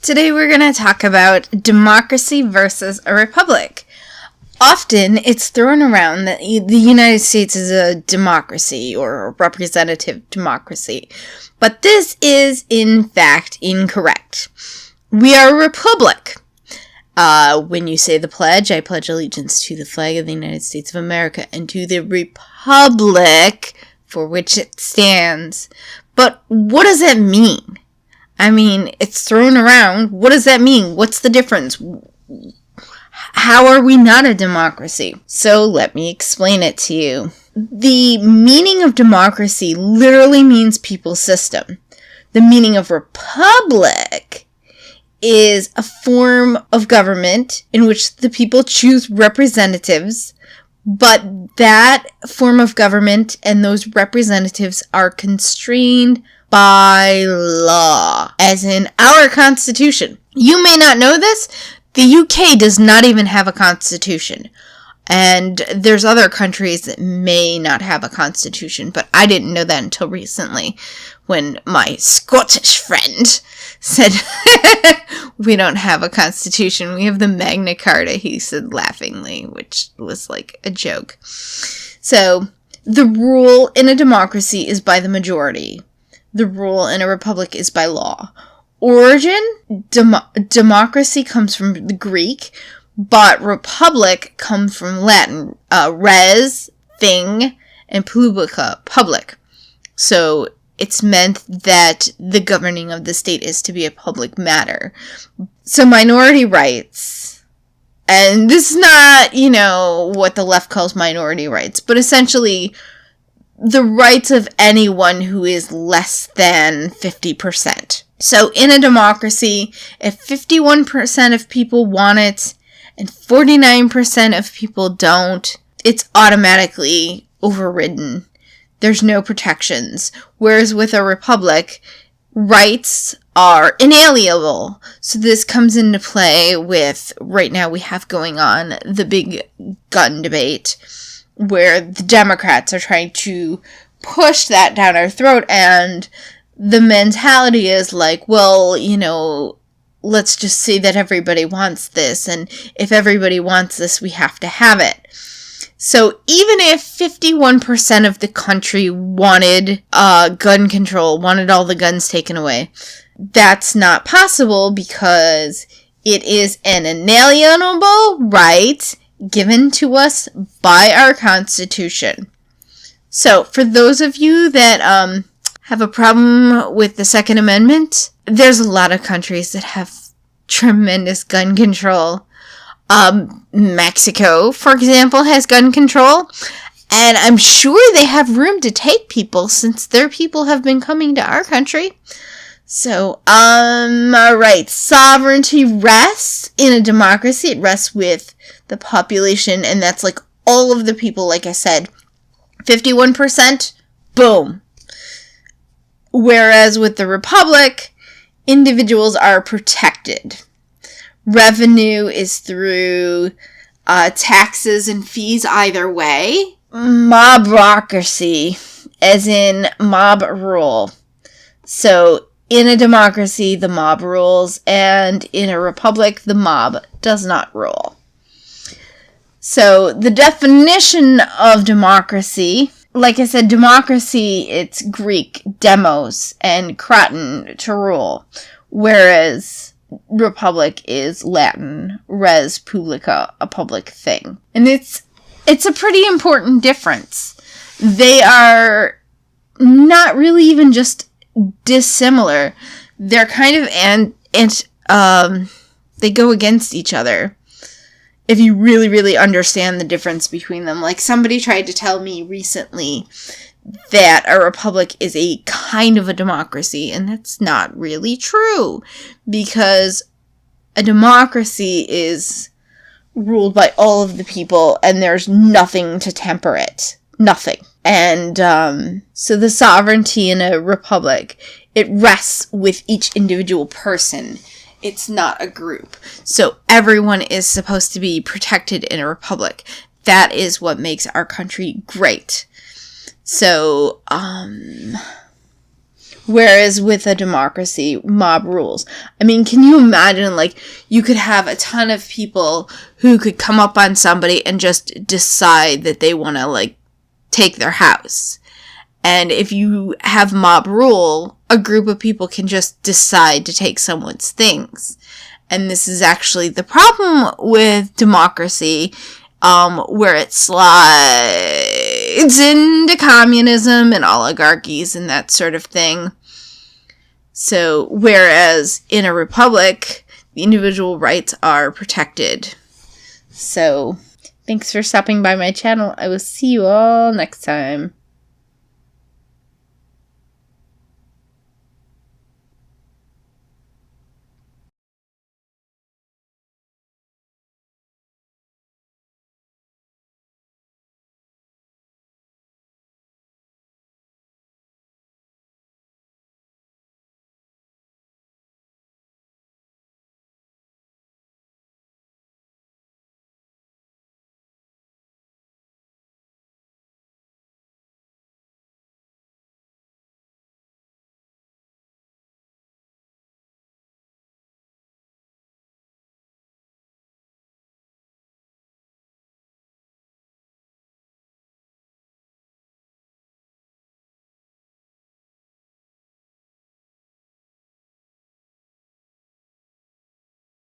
Today we're going to talk about democracy versus a republic. Often it's thrown around that the United States is a democracy or a representative democracy, but this is in fact incorrect. We are a republic. When you say the pledge, I pledge allegiance to the flag of the United States of America and to the republic for which it stands. But what does that mean? I mean, it's thrown around. What does that mean? What's the difference? How are we not a democracy? So let me explain it to you. The meaning of democracy literally means people's system. The meaning of republic is a form of government in which the people choose representatives, but that form of government and those representatives are constrained by law, as in our Constitution. You may not know this, the UK does not even have a constitution. And there's other countries that may not have a constitution, but I didn't know that until recently when my Scottish friend said, we don't have a constitution, we have the Magna Carta, he said laughingly, which was like a joke. So, the rule in a democracy is by the majority. The rule in a republic is by law. Origin, democracy comes from the Greek, but republic comes from Latin. Res, thing, and publica, public. So it's meant that the governing of the state is to be a public matter. So minority rights, and this is not, what the left calls minority rights, but essentially the rights of anyone who is less than 50%. So in a democracy, if 51% of people want it and 49% of people don't, it's automatically overridden. There's no protections. Whereas with a republic, rights are inalienable. So this comes into play with, right now we have going on the big gun debate, where the Democrats are trying to push that down our throat, and the mentality is like, well, let's just say that everybody wants this, and if everybody wants this, we have to have it. So even if 51% of the country wanted gun control, wanted all the guns taken away, that's not possible because it is an inalienable right given to us by our Constitution. So, for those of you that have a problem with the Second Amendment, there's a lot of countries that have tremendous gun control. Mexico, for example, has gun control, and I'm sure they have room to take people since their people have been coming to our country. So, alright, sovereignty rests in a democracy. It rests with the population, and that's like all of the people, like I said. 51%, boom. Whereas with the republic, individuals are protected. Revenue is through taxes and fees either way. Mobocracy, as in mob rule. So, in a democracy, the mob rules, and in a republic, the mob does not rule. So, the definition of democracy, like I said, democracy, it's Greek, demos, and kraton, to rule, whereas republic is Latin, res publica, a public thing. And it's a pretty important difference. They are not really even just dissimilar. They're kind of they go against each other if you really, really understand the difference between them. Like, somebody tried to tell me recently that a republic is a kind of a democracy, and that's not really true, because a democracy is ruled by all of the people, and there's nothing to temper it. Nothing. And so the sovereignty in a republic, it rests with each individual person. It's not a group. So everyone is supposed to be protected in a republic. That is what makes our country great. So, Whereas with a democracy, mob rules. I mean, can you imagine, like, you could have a ton of people who could come up on somebody and just decide that they want to, like, take their house. And if you have mob rule, a group of people can just decide to take someone's things. And this is actually the problem with democracy, where it slides into communism and oligarchies and that sort of thing. So, whereas in a republic, the individual rights are protected. So, thanks for stopping by my channel. I will see you all next time.